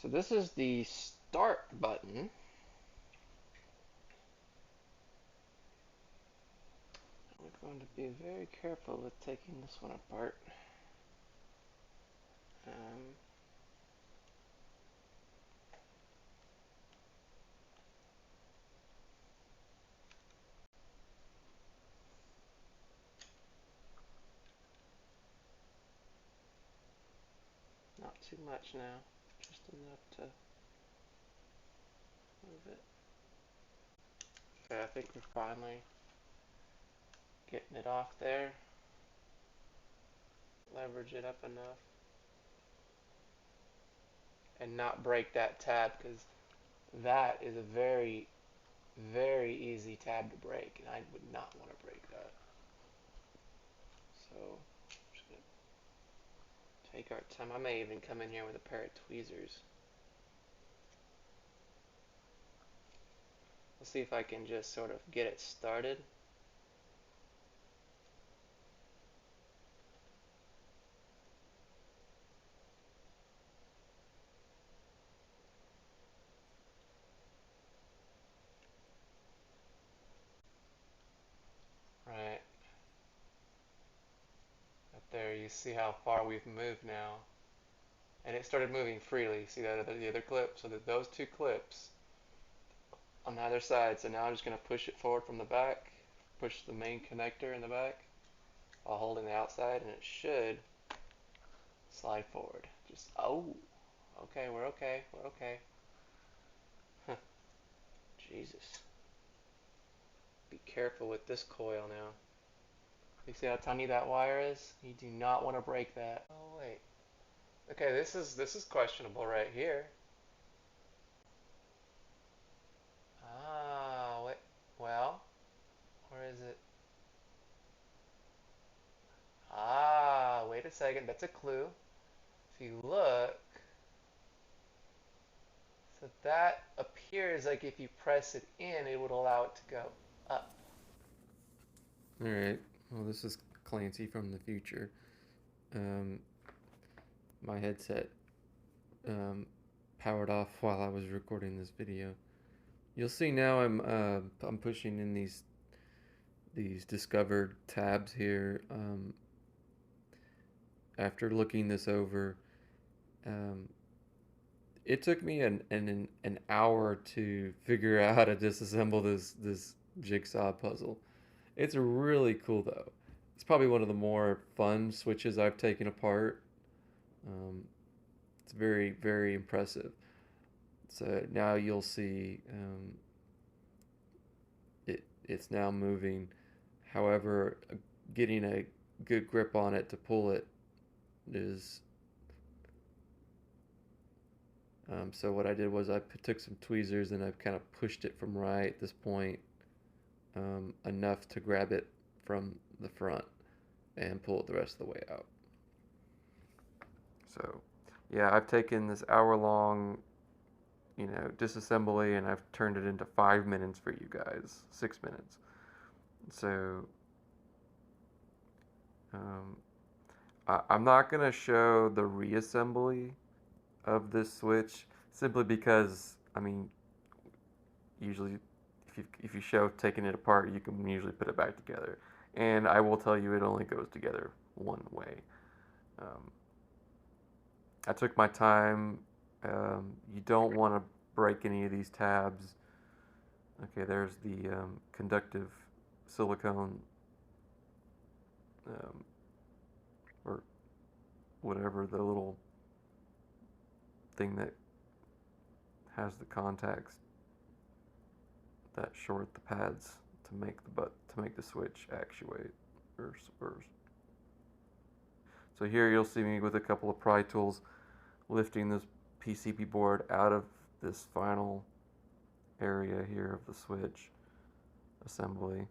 So this is the start button. We're going to be very careful with taking this one apart. Um, Not too much now, just enough to move it. Okay, I think we're finally getting it off there. Leverage it up enough and not break that tab, because that is a very, very easy tab to break, and I would not want to break that. So, just gonna take our time. I may even come in here with a pair of tweezers. Let's see if I can just sort of get it started. Right up there, you see how far we've moved now, and it started moving freely. See that the other clip? So that those two clips on either side. So now I'm just going to push it forward from the back, push the main connector in the back while holding the outside, and it should slide forward. Just okay, we're okay, we're okay. Huh. Jesus, be careful with this coil now. You see how tiny that wire is? You do not want to break that. Oh wait. Okay, this is questionable right here. Wait. Well, where is it? Wait a second. That's a clue. If you look, so that appears like if you press it in, it would allow it to go up. Alright, well, this is Clancy from the future. Um, my headset powered off while I was recording this video. You'll see now I'm pushing in these discovered tabs here. After looking this over, um, it took me an hour to figure out how to disassemble this jigsaw puzzle. It's really cool though. It's probably one of the more fun switches I've taken apart. Um, it's very impressive. So now you'll see it's now moving. However, getting a good grip on it to pull it is so what I did was I took some tweezers and I've kind of pushed it from right at this point enough to grab it from the front and pull it the rest of the way out. So yeah, I've taken this hour-long, disassembly, and I've turned it into 5 minutes for you guys, 6 minutes. So I'm not gonna show the reassembly of this switch simply because, I mean, usually if you show taking it apart, you can usually put it back together. And I will tell you, it only goes together one way. I took my time. You don't want to break any of these tabs. Okay, there's the conductive silicone or whatever, the little thing that has the contacts that short the pads to make the switch actuate or so here you'll see me with a couple of pry tools lifting this PCB board out of this final area here of the switch assembly,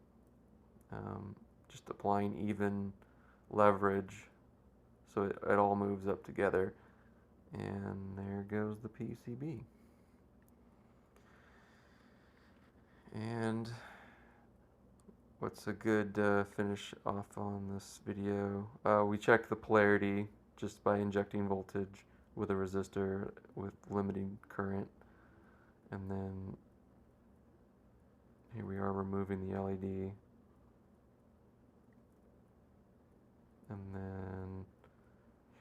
just applying even leverage so it all moves up together, and there goes the PCB. And what's a good finish off on this video? We checked the polarity just by injecting voltage with a resistor with limiting current. And then here we are removing the LED. And then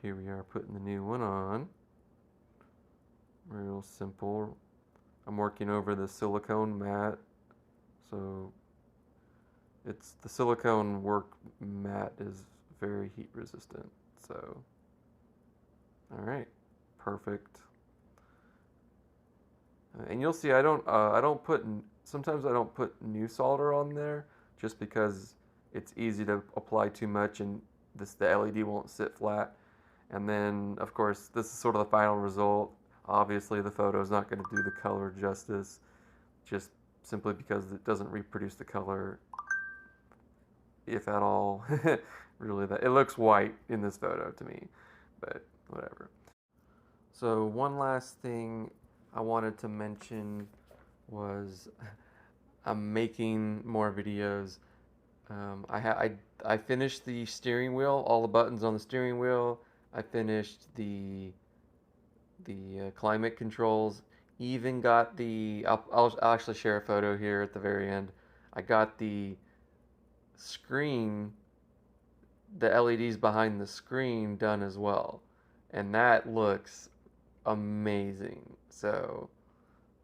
here we are putting the new one on. Real simple. I'm working over the silicone mat. So it's the silicone work mat is very heat resistant. So, all right, perfect. And you'll see I don't put, sometimes I don't put new solder on there just because it's easy to apply too much and the LED won't sit flat. And then of course this is sort of the final result. Obviously the photo is not going to do the color justice just simply because it doesn't reproduce the color, if at all. Really, that it looks white in this photo to me, but whatever. So one last thing I wanted to mention was I'm making more videos. I finished the steering wheel, all the buttons on the steering wheel. I finished the climate controls. Even got the I'll actually share a photo here at the very end. I got the screen, the LEDs behind the screen done as well, and that looks amazing. So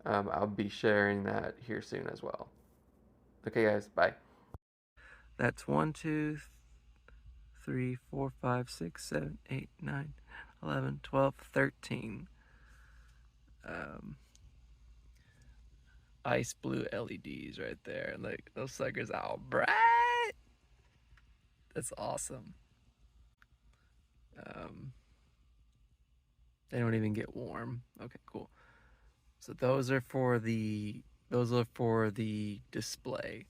I'll be sharing that here soon as well. Okay, guys, bye. That's 1, 2, 3, 4, 5, 6, 7, 8, 9, 11, 12, 13. Ice blue LEDs right there. Like, those suckers all bright. That's awesome. They don't even get warm. Okay, cool. So those are for the display.